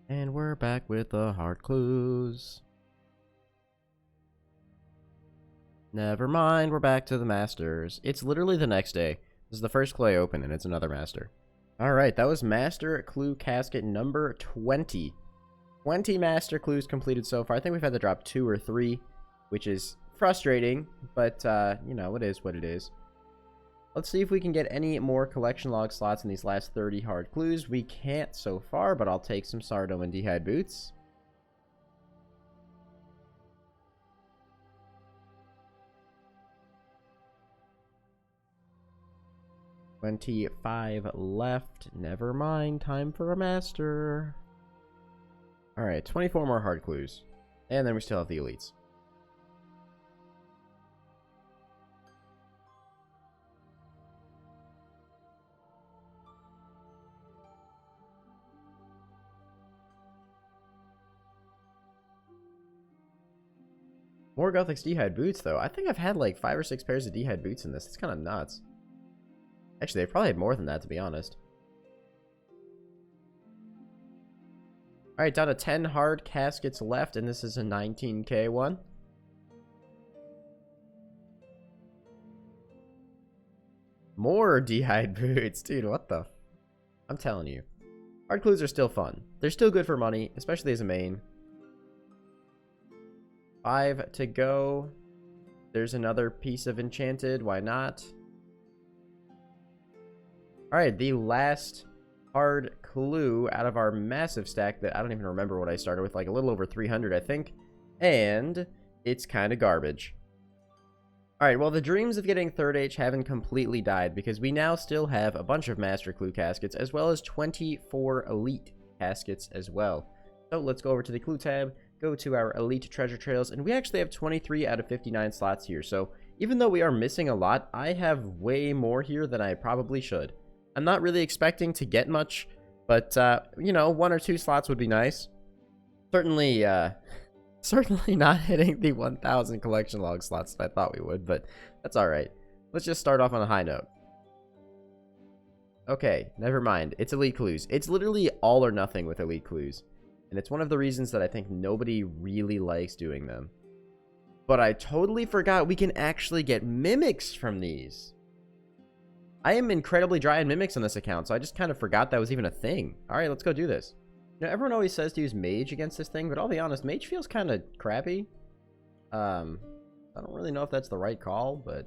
And we're back with the hard clues. Never mind, we're back to the Masters. It's literally the next day. This is the first clue I open, and it's another Master. Alright, that was Master Clue Casket number 20. 20 Master Clues completed so far. I think we've had to drop 2 or 3, which is frustrating, but, you know, it is what it is. Let's see if we can get any more collection log slots in these last 30 hard clues. We can't so far, but I'll take some Sardo and D'hide boots. $25 left. Never mind. Time for a Master. Alright, 24 more hard clues. And then we still have the elites. More Guthix D'hide boots, though. I think I've had like 5 or 6 pairs of D'hide boots in this. It's kind of nuts. Actually, they probably had more than that, to be honest. Alright, down to 10 hard caskets left, and this is a 19k one. More D'hide boots. Dude, what the... I'm telling you. Hard clues are still fun. They're still good for money, especially as a main. 5 to go. There's another piece of enchanted. Why not? Alright, the last hard clue out of our massive stack that I don't even remember what I started with, like a little over 300, I think. And it's kind of garbage. Alright, well, the dreams of getting 3rd H haven't completely died, because we now still have a bunch of Master Clue caskets, as well as 24 Elite caskets as well. So let's go over to the Clue tab, go to our Elite Treasure Trails, and we actually have 23 out of 59 slots here. So even though we are missing a lot, I have way more here than I probably should. I'm not really expecting to get much, but, you know, 1 or 2 slots would be nice. Certainly, certainly not hitting the 1,000 collection log slots that I thought we would, but that's alright. Let's just start off on a high note. Okay, never mind. It's Elite Clues. It's literally all or nothing with Elite Clues. And it's one of the reasons that I think nobody really likes doing them. But I totally forgot we can actually get mimics from these. I am incredibly dry on mimics on this account, so I just kind of forgot that was even a thing. Alright, let's go do this. You know, everyone always says to use Mage against this thing, but I'll be honest, Mage feels kind of crappy. I don't really know if that's the right call, but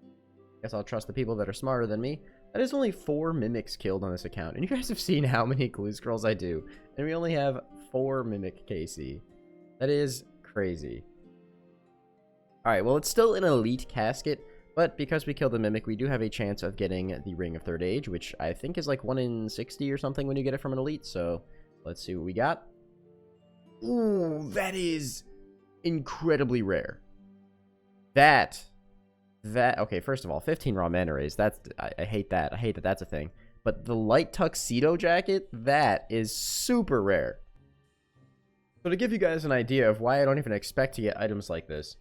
I guess I'll trust the people that are smarter than me. That is only 4 mimics killed on this account, and you guys have seen how many clue scrolls I do, and we only have 4 mimic KC. That is crazy. Alright, well, it's still an elite casket, but because we killed the mimic, we do have a chance of getting the Ring of Third Age, which I think is like 1 in 60 or something when you get it from an elite, so let's see what we got. Ooh, that is incredibly rare. Okay, first of all, 15 raw mana rays, I hate that. I hate that that's a thing. But the light tuxedo jacket, that is super rare. So to give you guys an idea of why I don't even expect to get items like this,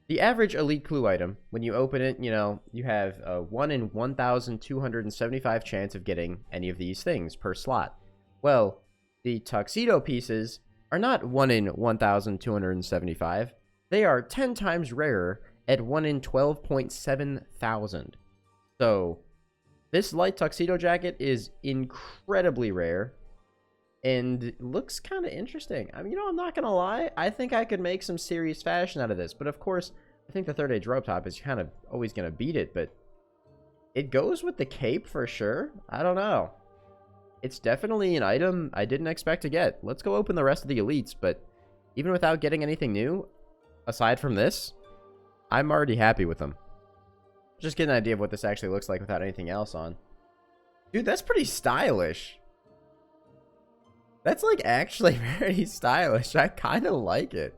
the average elite clue item, when you open it, you know, you have a 1 in 1,275 chance of getting any of these things per slot. Well, the tuxedo pieces are not 1 in 1,275. They are 10 times rarer at 1 in 12.7 thousand. So, this light tuxedo jacket is incredibly rare and looks kind of interesting. I mean, you know, I'm not gonna lie, I think I could make some serious fashion out of this, but of course, I think the Third Age rope top is kind of always gonna beat it, but it goes with the cape for sure. I don't know. It's definitely an item I didn't expect to get. Let's go open the rest of the elites, but even without getting anything new, aside from this, I'm already happy with them. Just get an idea of what this actually looks like without anything else on. Dude, that's pretty stylish. That's like actually very stylish. I kind of like it.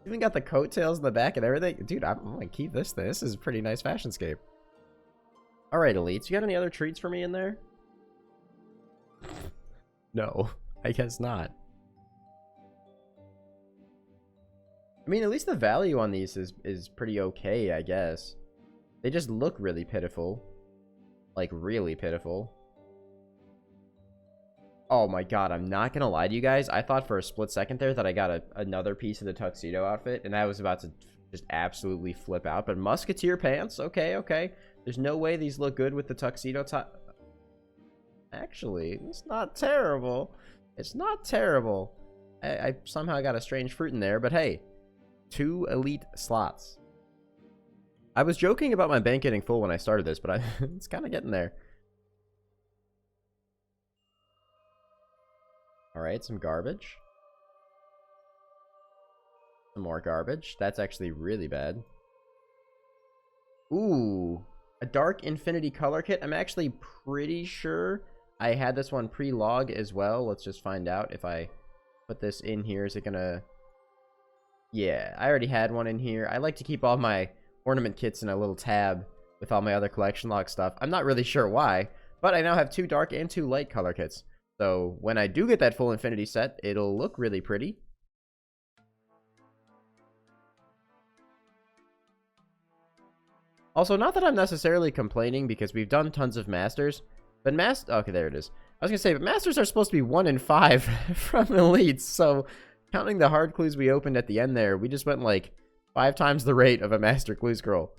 Even got the coattails in the back and everything. Dude, I'm gonna keep this thing. This is a pretty nice fashionscape. Alright, elites. You got any other treats for me in there? No, I guess not. I mean, at least the value on these is pretty okay, I guess. They just look really pitiful. Like, really pitiful. Oh my god, I'm not gonna lie to you guys. I thought for a split second there that I got another piece of the tuxedo outfit, and I was about to just absolutely flip out. But musketeer pants, okay, okay. There's no way these look good with the tuxedo top. Actually, it's not terrible. It's not terrible. I somehow got a strange fruit in there, but hey, 2 elite slots. I was joking about my bank getting full when I started this, but it's kind of getting there. Alright, some garbage. Some more garbage. That's actually really bad. Ooh, a dark infinity color kit. I'm actually pretty sure I had this one pre-log as well. Let's just find out if I put this in here. Is it gonna... Yeah, I already had one in here. I like to keep all my ornament kits in a little tab with all my other collection log stuff. I'm not really sure why, but I now have 2 dark and 2 light color kits. So when I do get that full infinity set, it'll look really pretty. Also, not that I'm necessarily complaining because we've done tons of masters, but okay, there it is. I was gonna say, but masters are supposed to be 1 in 5 from elites, so counting the hard clues we opened at the end there, we just went like 5 times the rate of a master clue scroll.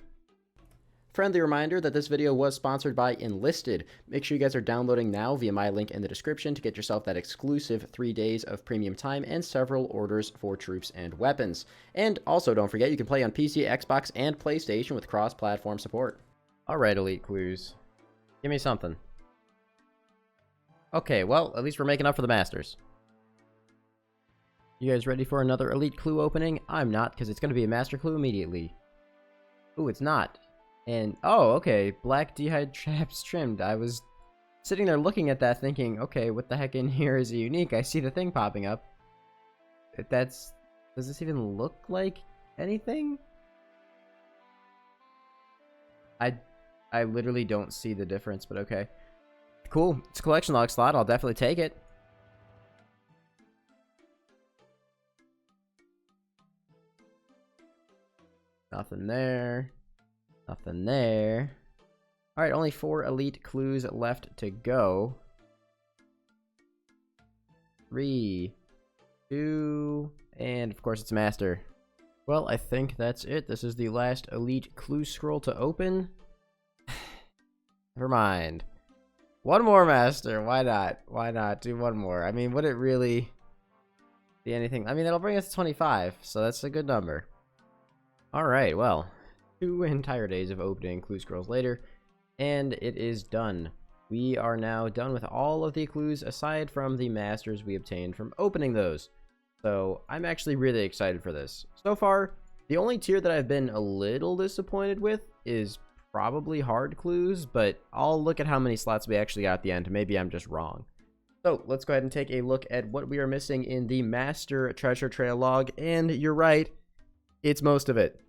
Friendly reminder that this video was sponsored by Enlisted. Make sure you guys are downloading now via my link in the description to get yourself that exclusive 3 days of premium time and several orders for troops and weapons. And also, don't forget, you can play on PC, Xbox, and PlayStation with cross-platform support. Alright, elite clues. Give me something. Okay, well, at least we're making up for the masters. You guys ready for another elite clue opening? I'm not, because it's going to be a master clue immediately. Ooh, it's not. And, oh, okay, black d'hide traps trimmed. I was sitting there looking at that thinking, okay, what the heck in here is unique? I see the thing popping up. Does this even look like anything? I literally don't see the difference, but okay. Cool, it's a collection log slot, I'll definitely take it. Nothing there. Nothing there. Alright, only 4 elite clues left to go. 3, 2, and of course it's master. Well, I think that's it. This is the last elite clue scroll to open. Never mind. 1 more master. Why not? Why not? Do 1 more. I mean, would it really be anything? I mean, that'll bring us to 25, so that's a good number. Alright, well. 2 entire days of opening clue scrolls later, and it is done. We are now done with all of the clues aside from the masters we obtained from opening those. So I'm actually really excited for this. So far, the only tier that I've been a little disappointed with is probably hard clues, but I'll look at how many slots we actually got at the end. Maybe I'm just wrong. So let's go ahead and take a look at what we are missing in the master treasure trail log, and you're right, it's most of it.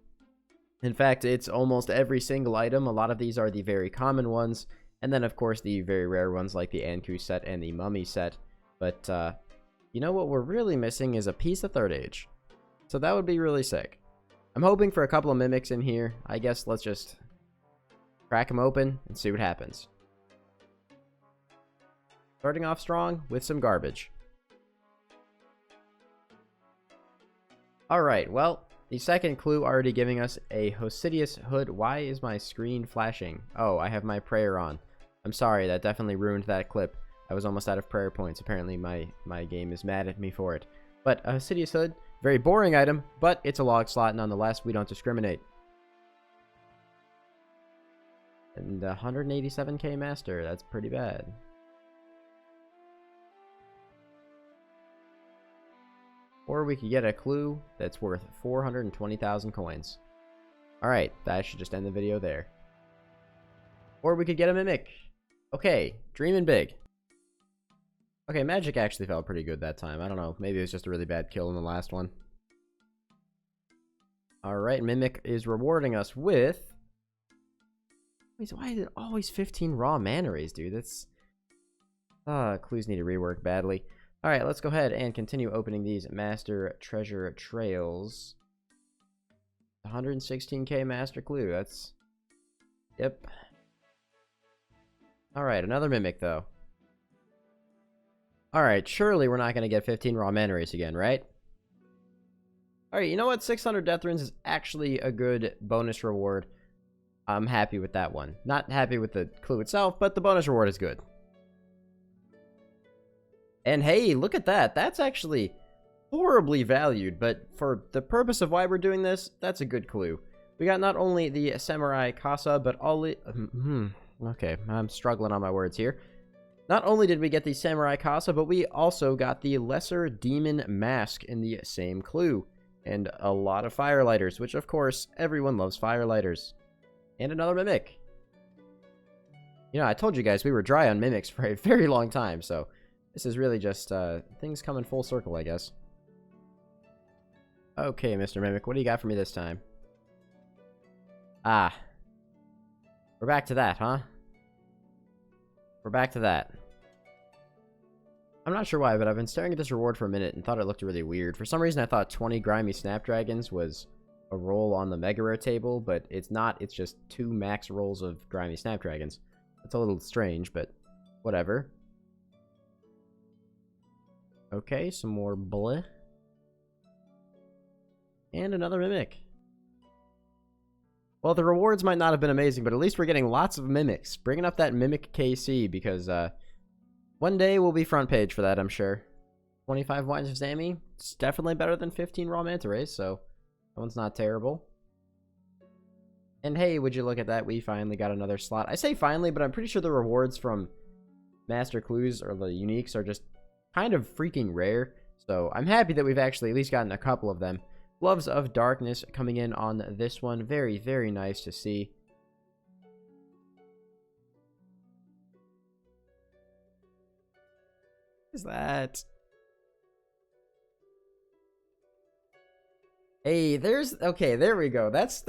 In fact, it's almost every single item. A lot of these are the very common ones, and then of course the very rare ones like the Anku set and the Mummy set. But you know what we're really missing is a piece of 3rd age. So that would be really sick. I'm hoping for a couple of mimics in here. I guess let's just crack them open and see what happens. Starting off strong with some garbage. Alright, well, the second clue already giving us a Hosidius hood. Why is my screen flashing? Oh, I have my prayer on. I'm sorry, that definitely ruined that clip. I was almost out of prayer points. Apparently my game is mad at me for it. But a Hosidius hood, very boring item, but it's a log slot nonetheless. We don't discriminate. And 187k master, that's pretty bad. Or we could get a clue that's worth 420,000 coins. Alright, that should just end the video there. Or we could get a mimic. Okay, dreaming big. Okay, magic actually felt pretty good that time. I don't know, maybe it was just a really bad kill in the last one. Alright, mimic is rewarding us with... Why is it always 15 raw mana rays, dude? That's... clues need to rework badly. Alright, let's go ahead and continue opening these Master Treasure Trails. 116k Master Clue, that's... Yep. Alright, another Mimic, though. Alright, surely we're not going to get 15 raw mana rays again, right? Alright, you know what? 600 Death Runes is actually a good bonus reward. I'm happy with that one. Not happy with the clue itself, but the bonus reward is good. And hey, look at that. That's actually horribly valued, but for the purpose of why we're doing this, that's a good clue. We got not only the Samurai Casa, but all okay, I'm struggling on my words here. Not only did we get the Samurai Casa, but we also got the Lesser Demon Mask in the same clue. And a lot of Firelighters, which of course, everyone loves Firelighters. And another Mimic. You know, I told you guys we were dry on Mimics for a very long time, so... This is really just, things coming full circle, I guess. Okay, Mr. Mimic, what do you got for me this time? Ah. We're back to that, huh? We're back to that. I'm not sure why, but I've been staring at this reward for a minute and thought it looked really weird. For some reason, I thought 20 Grimy Snapdragons was a roll on the Mega Rare table, but it's not. It's just 2 max rolls of Grimy Snapdragons. It's a little strange, but whatever. Okay, some more bleh. And another Mimic. Well, the rewards might not have been amazing, but at least we're getting lots of Mimics. Bringing up that Mimic KC, because one day we'll be front page for that, I'm sure. 25 Wines of Zami. It's definitely better than 15 Raw Manta Rays, so that one's not terrible. And hey, would you look at that, we finally got another slot. I say finally, but I'm pretty sure the rewards from Master Clues, or the Uniques, are just kind of freaking rare, so I'm happy that we've actually at least gotten a couple of them. Gloves of Darkness coming in on this one. Very, very nice to see. What is that? Hey, there's... Okay, there we go. That's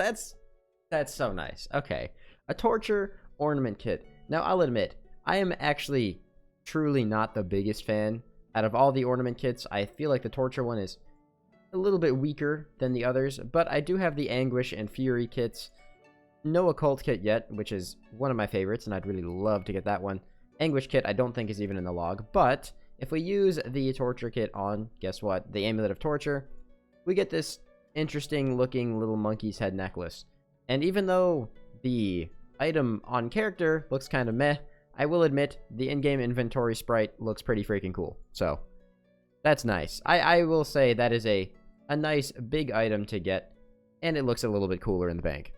so nice. Okay. A Torture Ornament Kit. Now, I'll admit, I am actually truly not the biggest fan. Out of all the ornament kits, I feel like the Torture one is a little bit weaker than the others, but I do have the Anguish and Fury kits. No Occult kit yet, which is one of my favorites, and I'd really love to get that one. Anguish kit I don't think is even in the log, but if we use the Torture kit on, guess what, the Amulet of Torture, we get this interesting looking little monkey's head necklace. And even though the item on character looks kind of meh, I will admit, the in-game inventory sprite looks pretty freaking cool. So, that's nice. I will say that is a nice big item to get, and it looks a little bit cooler in the bank.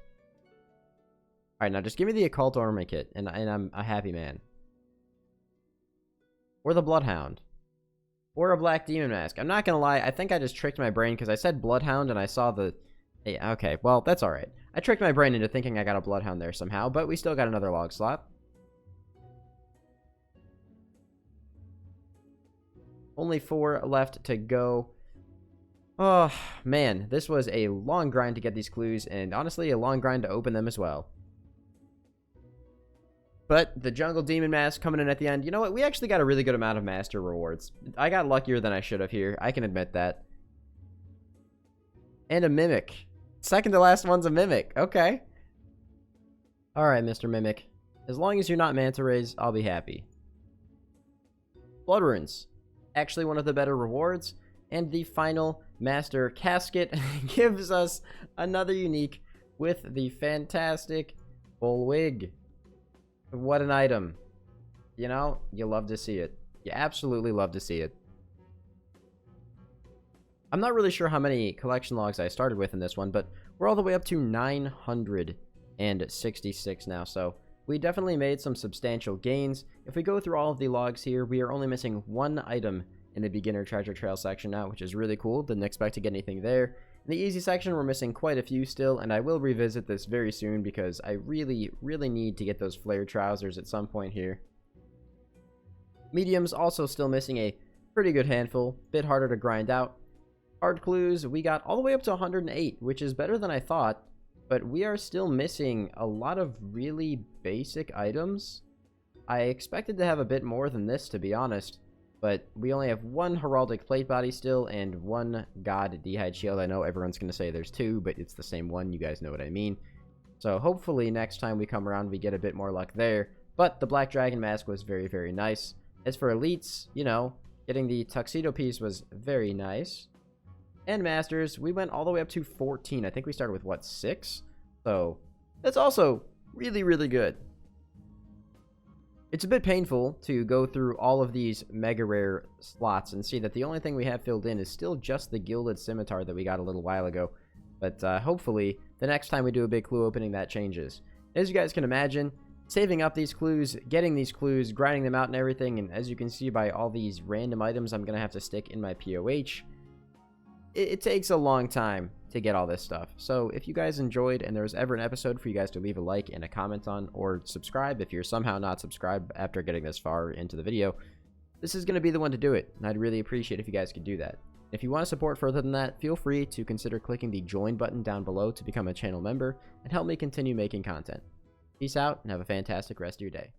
Alright, now just give me the Occult Ornament Kit, and I'm a happy man. Or the Bloodhound. Or a Black Demon Mask. I'm not gonna lie, I think I just tricked my brain, because I said Bloodhound, and I saw the... Yeah, okay, well, that's alright. I tricked my brain into thinking I got a Bloodhound there somehow, but we still got another log slot. Only 4 left to go. Oh, man. This was a long grind to get these clues, and honestly, a long grind to open them as well. But the Jungle Demon Mask coming in at the end. You know what? We actually got a really good amount of Master rewards. I got luckier than I should have here. I can admit that. And a Mimic. Second to last one's a Mimic. Okay. Alright, Mr. Mimic. As long as you're not Manta Rays, I'll be happy. Blood Runes. Actually one of the better rewards, and the final Master Casket gives us another unique with the fantastic Bull Wig. What an item. You know, you love to see it. You absolutely love to see it. I'm not really sure how many collection logs I started with in this one, but we're all the way up to 966 now, so we definitely made some substantial gains. If we go through all of the logs here, we are only missing one item in the beginner treasure trail section now, which is really cool. Didn't expect to get anything there. In the easy section, we're missing quite a few still, and I will revisit this very soon because I really need to get those flare trousers at some point here. Mediums also still missing a pretty good handful, bit harder to grind out. Hard clues, we got all the way up to 108, which is better than I thought, but we are still missing a lot of really basic items. I expected to have a bit more than this, to be honest, but we only have one heraldic plate body still and one god d'hide shield. I know everyone's going to say there's two, but it's the same one. You guys know what I mean. So hopefully next time we come around we get a bit more luck there. But the black dragon mask was very nice. As for elites, you know, getting the tuxedo piece was very nice. And masters, we went all the way up to 14. I think we started with, what, 6? So that's also really good. It's a bit painful to go through all of these mega rare slots and see that the only thing we have filled in is still just the gilded scimitar that we got a little while ago. But hopefully, the next time we do a big clue opening, that changes. As you guys can imagine, saving up these clues, getting these clues, grinding them out and everything, and as you can see by all these random items I'm going to have to stick in my POH, it takes a long time to get all this stuff. So if you guys enjoyed and there was ever an episode for you guys to leave a like and a comment on, or subscribe if you're somehow not subscribed after getting this far into the video, this is going to be the one to do it, and I'd really appreciate if you guys could do that. If you want to support further than that, feel free to consider clicking the join button down below to become a channel member and help me continue making content. Peace out and have a fantastic rest of your day.